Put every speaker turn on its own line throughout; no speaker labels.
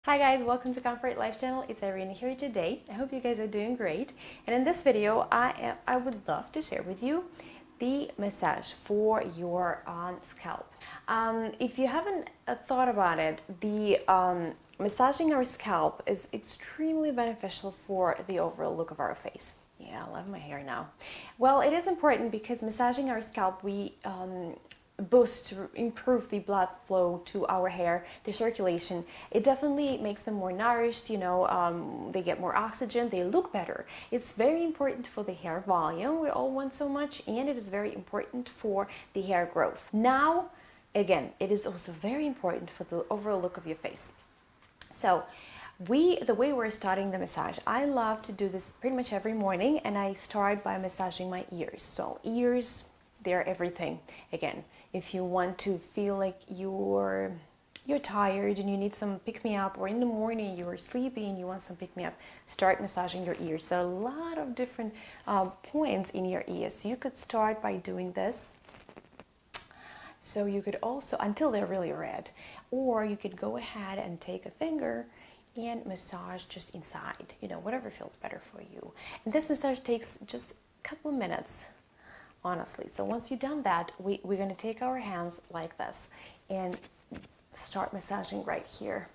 Hi guys, welcome to Comfort Life channel. It's Irene here today. I hope you guys are doing great. And in this video, I would love to share with you the massage for your scalp. If you haven't thought about it, the massaging our scalp is extremely beneficial for the overall look of our face. Yeah, I love my hair now. Well, it is important because massaging our scalp, we boost, improve the blood flow to our hair, the circulation. It definitely makes them more nourished, they get more oxygen, they look better. It's very important for the hair volume we all want so much, and it is very important for the hair growth. Now, again, it is also very important for the overall look of your face. So the way we're starting the massage, I love to do this pretty much every morning, and I start by massaging my ears. So ears, they're everything. Again, if you want to feel like you're tired and you need some pick-me-up, or in the morning you are sleepy and you want some pick-me-up, start massaging your ears. There are a lot of different points in your ears. So you could start by doing this. So you could also, until they're really red, or you could go ahead and take a finger and massage just inside, whatever feels better for you. And this massage takes just a couple of minutes, honestly. So once you've done that, we're going to take our hands like this and start massaging right here,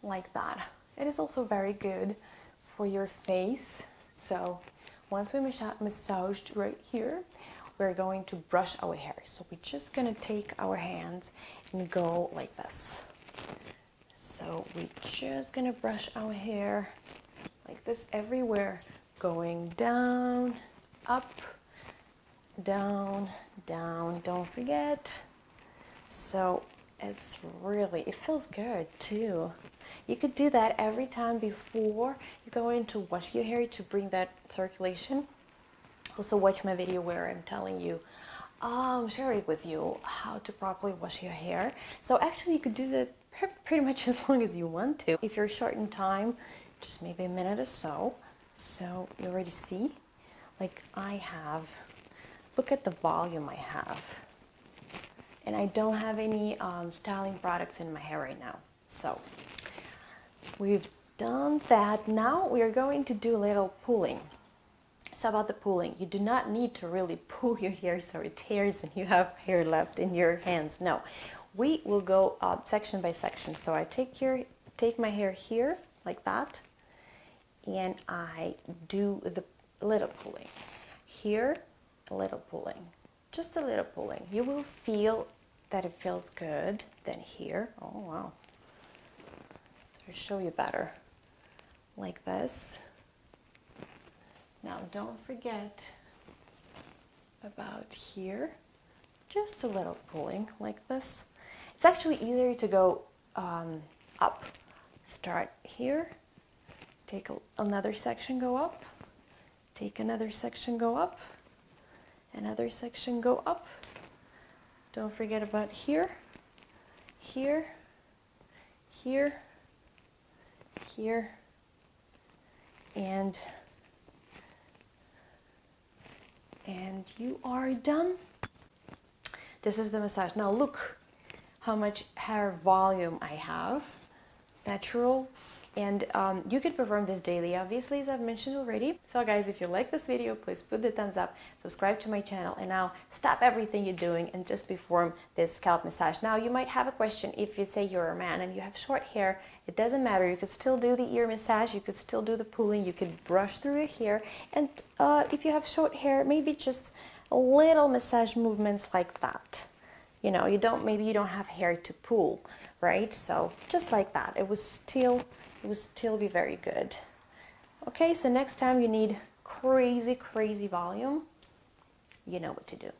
like that. It is also very good for your face. So once we massaged right here, we're going to brush our hair. So we're just going to take our hands and go like this. So we're just going to brush our hair like this everywhere, going down, up, down, down, don't forget. So it feels good too. You could do that every time before you go in to wash your hair to bring that circulation. Also watch my video where I'm telling you, sharing with you how to properly wash your hair. So actually you could do that pretty much as long as you want to. If you're short in time, just maybe a minute or so. So you already see, like I have, look at the volume I have. And I don't have any styling products in my hair right now. So we've done that. Now we are going to do a little pulling. So about the pulling, you do not need to really pull your hair so it tears and you have hair left in your hands. No, we will go section by section. So I take my hair here like that, and I do the little pulling. Here, a little pulling, just a little pulling. You will feel that it feels good. Then here, oh wow. So I'll show you better, like this. Now don't forget about here, just a little pulling like this. It's actually easier to go up. Start here, take another section, go up, take another section, go up, another section, go up. Don't forget about here, here, here, here, and you are done. This is the massage. Now look how much hair volume I have, natural. And you can perform this daily, obviously, as I've mentioned already. So guys, if you like this video, please put the thumbs up, subscribe to my channel, and now stop everything you're doing and just perform this scalp massage. Now you might have a question. If you say you're a man and you have short hair, it doesn't matter. You could still do the ear massage, you could still do the pulling, you could brush through your hair. And if you have short hair, maybe just a little massage movements like that. Maybe you don't have hair to pull, right? So just like that, it will still be very good. Okay, so next time you need crazy volume, you know what to do.